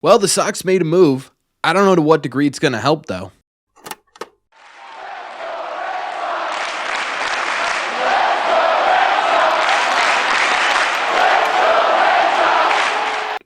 Well, the Sox made a move. I don't know to what degree it's going to help, though.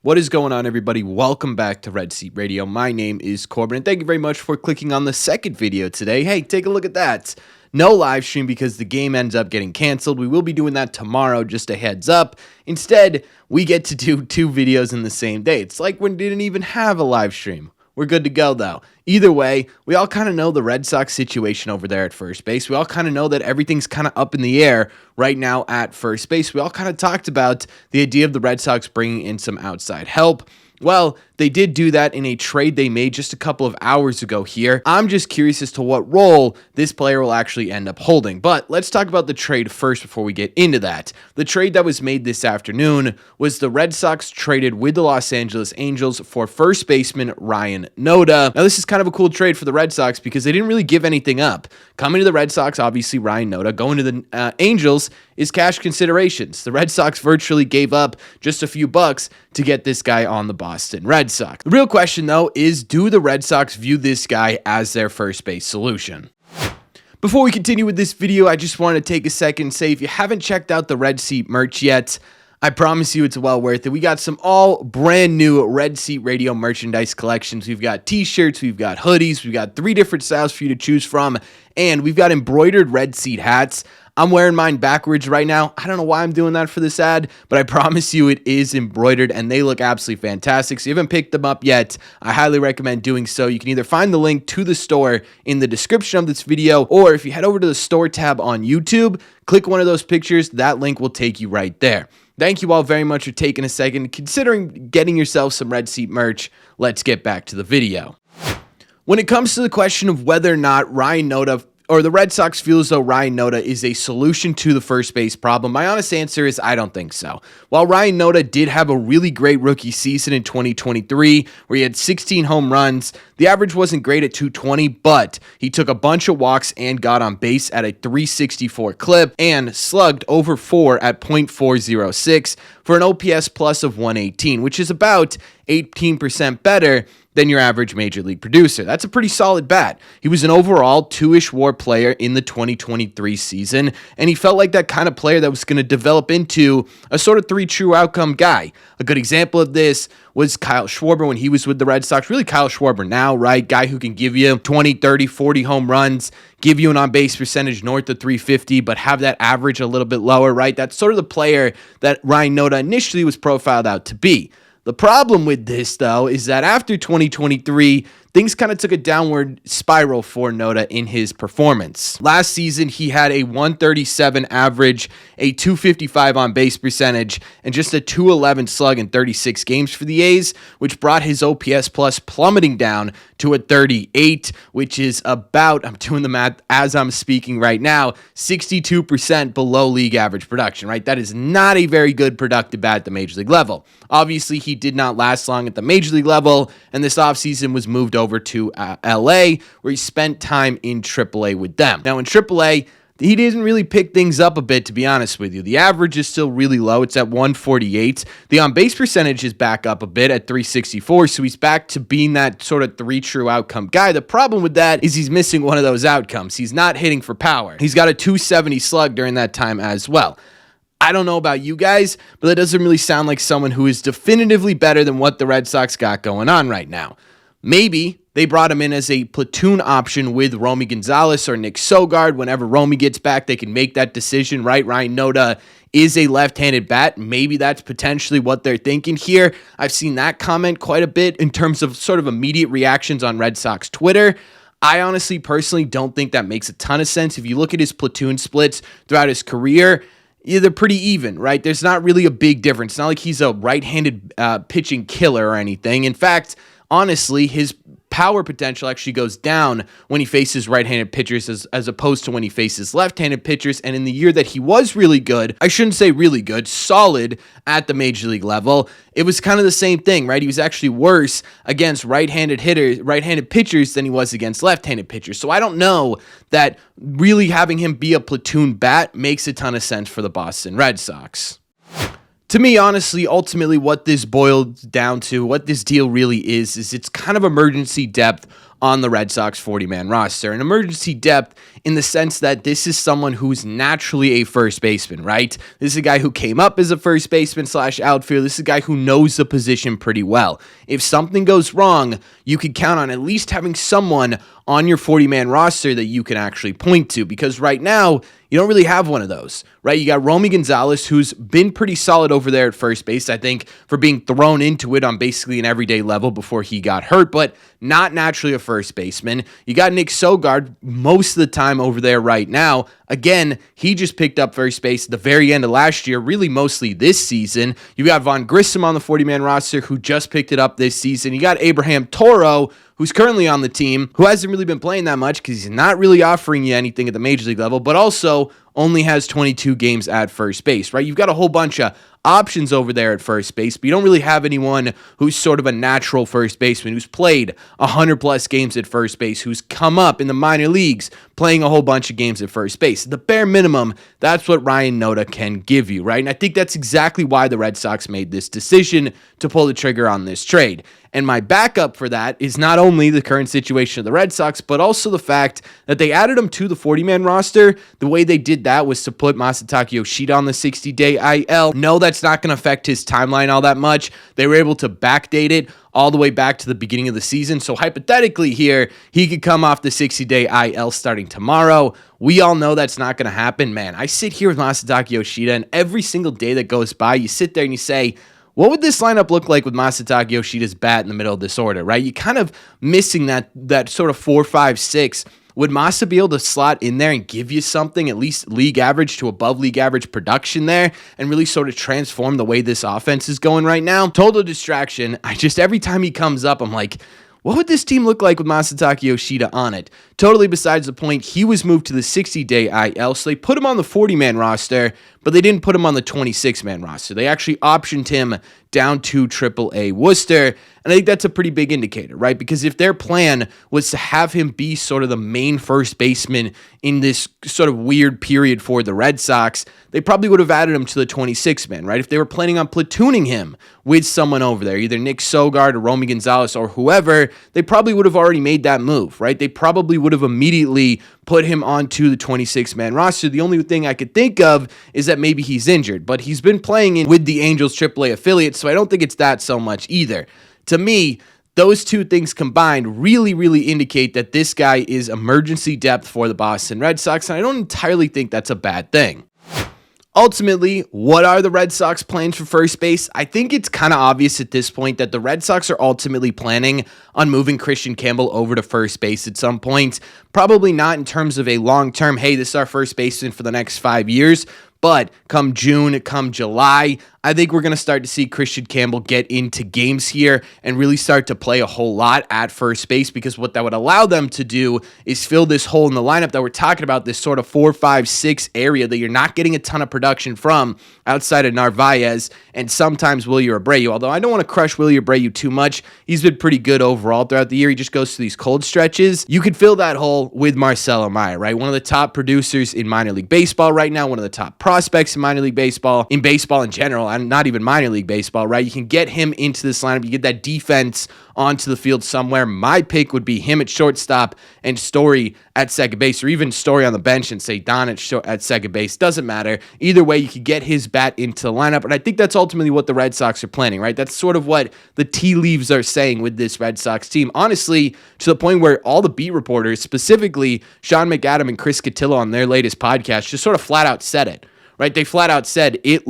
What is going on, everybody? Welcome back to Red Seat Radio. My name is Corbin, and thank you very much for clicking on the second video today. Hey, take a look at that. No live stream because the game ends up getting canceled. We will be doing that tomorrow, just a heads up. Instead, we get to do two videos in the same day. It's like we didn't even have a live stream. We're good to go, though. Either way, we all kind of know the Red Sox situation over there at first base. We all kind of know that everything's kind of up in the air right now at first base. We all kind of talked about the idea of the Red Sox bringing in some outside help. Well, they did do that in a trade they made just a couple of hours ago here. I'm just curious as to what role this player will actually end up holding. But let's talk about the trade first before we get into that. The trade that was made this afternoon was the Red Sox traded with the Los Angeles Angels for first baseman Ryan Noda. Now, this is kind of a cool trade for the Red Sox because they didn't really give anything up. Coming to the Red Sox, obviously Ryan Noda. Going to the Angels is cash considerations. The Red Sox virtually gave up just a few bucks to get this guy on the Boston Red Sox. The real question, though, is do the Red Sox view this guy as their first base solution? Before we continue with this video, I just want to take a second and say if you haven't checked out the Red Seat merch yet, I promise you it's well worth it. We got some all brand new Red Seat Radio merchandise collections. We've got t-shirts, we've got hoodies, we've got 3 different styles for you to choose from, and we've got embroidered Red Seat hats. I'm wearing mine backwards right now. I don't know why I'm doing that for this ad, but I promise you it is embroidered and they look absolutely fantastic. So if you haven't picked them up yet, I highly recommend doing so. You can either find the link to the store in the description of this video, or if you head over to the store tab on YouTube, click one of those pictures, that link will take you right there. Thank you all very much for taking a second. Considering getting yourself some Red Seat merch, let's get back to the video. When it comes to the question of whether or not Ryan Noda or the Red Sox feel as though Ryan Noda is a solution to the first base problem, my honest answer is I don't think so. While Ryan Noda did have a really great rookie season in 2023, where he had 16 home runs, the average wasn't great at 220, but he took a bunch of walks and got on base at a 364 clip and slugged over 4 at .406 for an OPS plus of 118, which is about 18% better than your average major league producer. That's a pretty solid bat. He was an overall 2-ish WAR player in the 2023 season, and he felt like that kind of player that was going to develop into a sort of 3 true outcome guy. A good example of this was Kyle Schwarber when he was with the Red Sox. Really Kyle Schwarber now, right? Guy who can give you 20, 30, 40 home runs, give you an on-base percentage north of 350, but have that average a little bit lower, right? That's sort of the player that Ryan Noda initially was profiled out to be. The problem with this, though, is that after 2023, things kind of took a downward spiral for Noda in his performance. Last season, he had a 137 average, a 255 on-base percentage, and just a 211 slug in 36 games for the A's, which brought his OPS plus plummeting down to a 38, which is about, I'm doing the math as I'm speaking right now, 62% below league average production, right? That is not a very good productive bat at the major league level. Obviously, he did not last long at the major league level, and this offseason was moved over to LA, where he spent time in AAA with them. Now, in AAA, he didn't really pick things up a bit, to be honest with you. The average is still really low. It's at 148. The on-base percentage is back up a bit at 364, so he's back to being that sort of 3 true outcome guy. The problem with that is he's missing one of those outcomes. He's not hitting for power. He's got a 270 slug during that time as well. I don't know about you guys, but that doesn't really sound like someone who is definitively better than what the Red Sox got going on right now. Maybe they brought him in as a platoon option with Romy Gonzalez or Nick Sogard. Whenever Romy gets back, they can make that decision, right? Ryan Noda is a left-handed bat. Maybe that's potentially what they're thinking here. I've seen that comment quite a bit in terms of sort of immediate reactions on Red Sox Twitter. I honestly, personally don't think that makes a ton of sense. If you look at his platoon splits throughout his career, yeah, they're pretty even, right? There's not really a big difference. It's not like he's a right-handed pitching killer or anything. In fact, honestly, his power potential actually goes down when he faces right-handed pitchers as opposed to when he faces left-handed pitchers. And in the year that he was really good, I shouldn't say really good, solid at the major league level, it was kind of the same thing, right? He was actually worse against right-handed pitchers than he was against left-handed pitchers. So I don't know that really having him be a platoon bat makes a ton of sense for the Boston Red Sox. To me, honestly, ultimately what this boils down to, what this deal really is it's kind of emergency depth on the Red Sox 40-man roster. An emergency depth in the sense that this is someone who's naturally a first baseman, right? This is a guy who came up as a first baseman / outfielder. This is a guy who knows the position pretty well. If something goes wrong, you can count on at least having someone on your 40-man roster that you can actually point to, because right now, you don't really have one of those, right? You got Romy Gonzalez, who's been pretty solid over there at first base, I think, for being thrown into it on basically an everyday level before he got hurt, but not naturally a first baseman. You got Nick Sogard most of the time over there right now. Again, he just picked up first base at the very end of last year, really mostly this season. You got Vaughn Grissom on the 40-man roster who just picked it up this season. You got Abraham Toro, who's currently on the team, who hasn't really been playing that much because he's not really offering you anything at the major league level, but also only has 22 games at first base, right? You've got a whole bunch of options over there at first base, but you don't really have anyone who's sort of a natural first baseman, who's played 100+ games at first base, who's come up in the minor leagues playing a whole bunch of games at first base. The bare minimum, that's what Ryan Noda can give you, right? And I think that's exactly why the Red Sox made this decision to pull the trigger on this trade. And my backup for that is not only the current situation of the Red Sox, but also the fact that they added him to the 40-man roster. The way they did that was to put Masataka Yoshida on the 60-day IL. No, that's not going to affect his timeline all that much. They were able to backdate it all the way back to the beginning of the season. So hypothetically here, he could come off the 60-day IL starting tomorrow. We all know that's not going to happen. Man, I sit here with Masataka Yoshida, and every single day that goes by, you sit there and you say, what would this lineup look like with Masataka Yoshida's bat in the middle of this order, right? You're kind of missing that sort of 4, 5, 6. Would Masa be able to slot in there and give you something, at least league average to above league average production there, and really sort of transform the way this offense is going right now? Total distraction. Every time he comes up, I'm like, what would this team look like with Masataka Yoshida on it? Totally besides the point. He was moved to the 60-day IL, so they put him on the 40-man roster, but they didn't put him on the 26-man roster. They actually optioned him down to AAA Worcester, and I think that's a pretty big indicator, right? Because if their plan was to have him be sort of the main first baseman in this sort of weird period for the Red Sox, they probably would have added him to the 26-man, right? If they were planning on platooning him with someone over there, either Nick Sogard or Romy Gonzalez or whoever, they probably would have already made that move, right? They probably would have immediately put him onto the 26-man roster. The only thing I could think of is that maybe he's injured, but he's been playing with the Angels AAA affiliate, so I don't think it's that so much either. To me, those two things combined really, really indicate that this guy is emergency depth for the Boston Red Sox, and I don't entirely think that's a bad thing. Ultimately, what are the Red Sox plans for first base? I think it's kind of obvious at this point that the Red Sox are ultimately planning on moving Christian Campbell over to first base at some point. Probably not in terms of a long-term, hey, this is our first baseman for the next 5 years, but come June, come July, I think we're going to start to see Christian Campbell get into games here and really start to play a whole lot at first base, because what that would allow them to do is fill this hole in the lineup that we're talking about, this sort of 4, 5, 6 area that you're not getting a ton of production from outside of Narvaez and sometimes Willie Abreu. Although I don't want to crush Willie Abreu too much. He's been pretty good overall throughout the year. He just goes through these cold stretches. You could fill that hole with Marcelo Meyer, right? One of the top producers in minor league baseball right now, one of the top prospects in minor league baseball, in baseball in general, and not even minor league baseball, right? You can get him into this lineup. You get that defense onto the field somewhere. My pick would be him at shortstop and Story at second base, or even Story on the bench and say Don at second base. Doesn't matter. Either way, you could get his bat into the lineup, and I think that's ultimately what the Red Sox are planning, right? That's sort of what the tea leaves are saying with this Red Sox team. Honestly, to the point where all the beat reporters, specifically Sean McAdam and Chris Cotillo on their latest podcast, just sort of flat out said it. Right, they flat out said it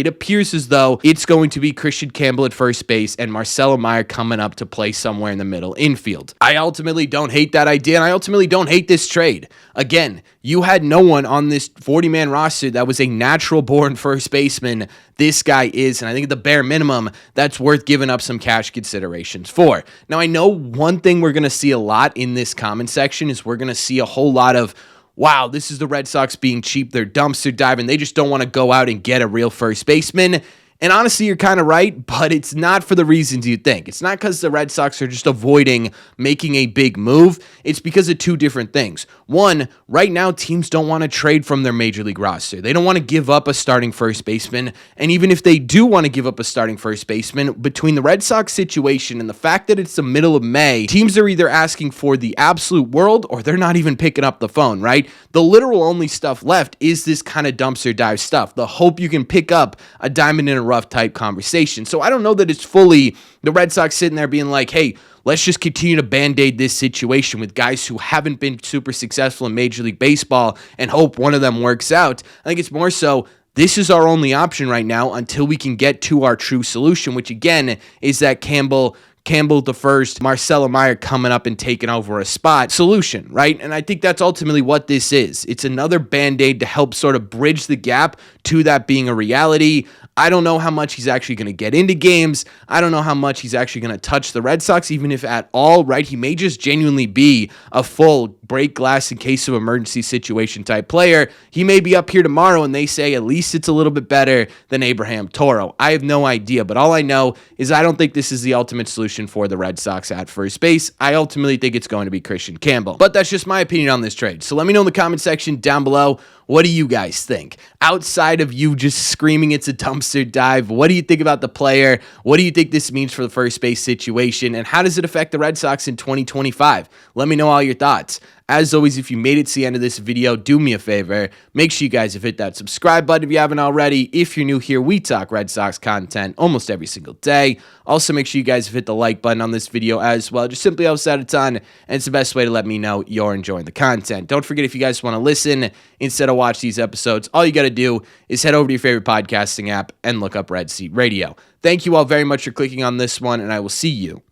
appears as though it's going to be Christian Campbell at first base and Marcelo Meyer coming up to play somewhere in the middle infield. I ultimately don't hate that idea, and I ultimately don't hate this trade. Again, you had no one on this 40-man roster that was a natural-born first baseman. This guy is, and I think at the bare minimum, that's worth giving up some cash considerations for. Now, I know one thing we're going to see a lot in this comment section is we're going to see a whole lot of, wow, this is the Red Sox being cheap. They're dumpster diving. They just don't want to go out and get a real first baseman. And honestly, you're kind of right, but it's not for the reasons you think. It's not because the Red Sox are just avoiding making a big move. It's because of two different things. One, right now, teams don't want to trade from their major league roster. They don't want to give up a starting first baseman. And even if they do want to give up a starting first baseman, between the Red Sox situation and the fact that it's the middle of May, teams are either asking for the absolute world or they're not even picking up the phone, right? The literal only stuff left is this kind of dumpster dive stuff. The hope you can pick up a diamond in a rough type conversation. So I don't know that it's fully the Red Sox sitting there being like, hey, let's just continue to band-aid this situation with guys who haven't been super successful in Major League Baseball and hope one of them works out. I think it's more so this is our only option right now until we can get to our true solution, which again is that Campbell the first, Marcelo Meyer coming up and taking over a spot solution, right? And I think that's ultimately what this is. It's another Band-Aid to help sort of bridge the gap to that being a reality. I don't know how much he's actually going to get into games. I don't know how much he's actually going to touch the Red Sox, even if at all, right? He may just genuinely be a full break glass in case of emergency situation type player. He may be up here tomorrow and they say at least it's a little bit better than Abraham Toro. I have no idea, but all I know is I don't think this is the ultimate solution for the Red Sox at first base. I ultimately think it's going to be Christian Campbell. But that's just my opinion on this trade. So let me know in the comment section down below. What do you guys think? Outside of you just screaming it's a dumpster dive, what do you think about the player? What do you think this means for the first base situation? And how does it affect the Red Sox in 2025? Let me know all your thoughts. As always, if you made it to the end of this video, do me a favor. Make sure you guys have hit that subscribe button if you haven't already. If you're new here, we talk Red Sox content almost every single day. Also, make sure you guys have hit the like button on this video as well. It just simply helps out a ton, and it's the best way to let me know you're enjoying the content. Don't forget, if you guys want to listen instead of watch these episodes, all you got to do is head over to your favorite podcasting app and look up Red Seat Radio. Thank you all very much for clicking on this one, and I will see you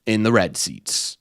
in the Red Seats.